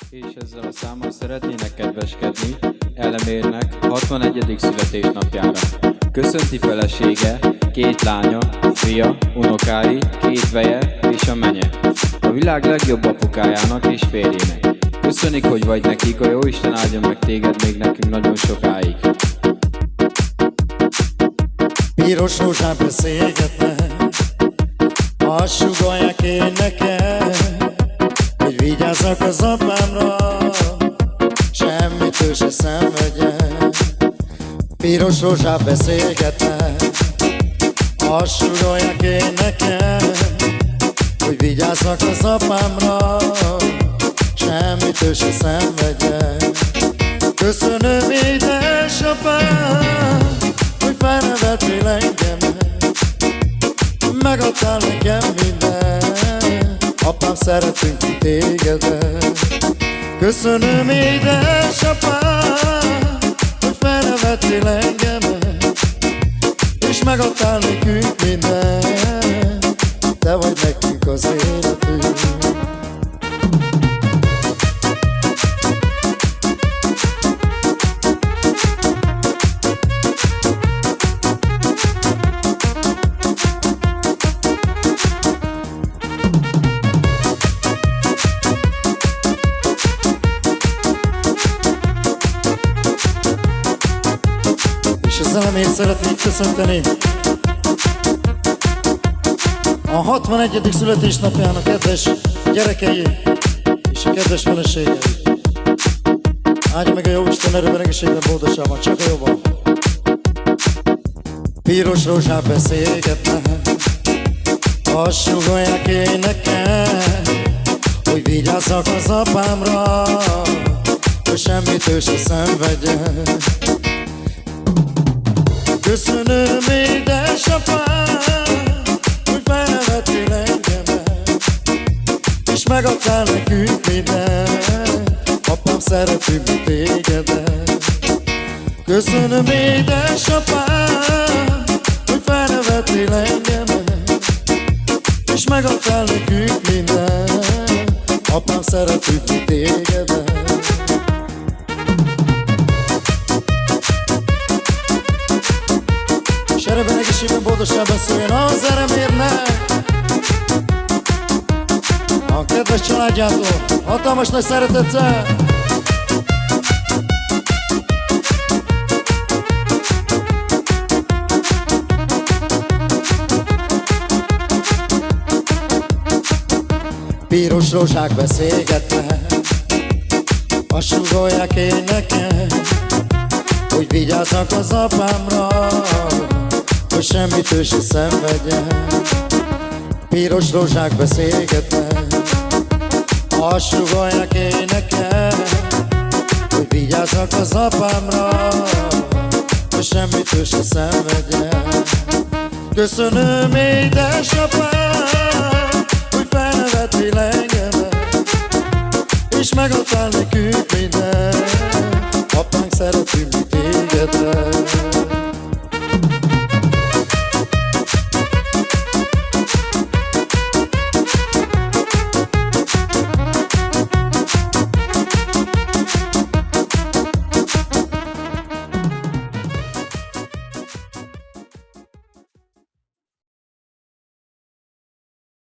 És ezzel a számmal szeretnének kedveskedni Elemérnek 61. születésnapjára. Köszönti felesége, 2 lánya, fia, unokái, 2 veje és a menye. A világ legjobb apukájának és férjének. Köszönik, hogy vagy nekik, a Jóisten áldjon meg téged még nekünk nagyon sokáig. Piros rózsán beszélgetnek, azt sugallják én nekem, hogy vigyázzak az apámra, semmitől se szenvedjen. Piros rózsán beszélgetnek, azt sugallják én nekem, hogy vigyázzak az apámra, semmitől se szenvedjen. Köszönöm, édesapám, hogy felnevettél engemet, megadtál nekem minden, apám, szeretünk tégedet. Köszönöm, édesapám, hogy felnevettél engemet, és megadtál nekünk minden, te vagy nekünk az életünk. És ezzel én szeretnék köszönteni a 61. születésnapjának kedves gyerekei és a kedves feleségei. Áldja meg a Jóisten erőben, egészségben, boldogságban, csak a jobban. Piros rózsán beszélgetnek, azt sugallják én nekem, hogy vigyázzak az apámra, hogy semmitől se szenvedjen. Köszönöm, édesapám, hogy felnevettél engemet, és megadtál nekünk minden, apám, szeretünk tégedet. Köszönöm, édesapám, hogy felnevettél engemet, és megadtál nekünk minden, apám, szeretünk tégedet. És erőben, egészségben, boldogságban szóljon az Elemérnek, a kedves családjától, hatalmas nagy szeretettel. Piros rózsák beszélgetnek, azt sugallják én nekem, hogy vigyázzak az apámra, hogy semmitől se szenvedjen. Piros rózsák beszélgetnek, azt sugallják én nekem, hogy vigyázzak az apámra, hogy semmitől se szenvedjen. Köszönöm, édesapám, hogy felnevettél engemet, és megadtál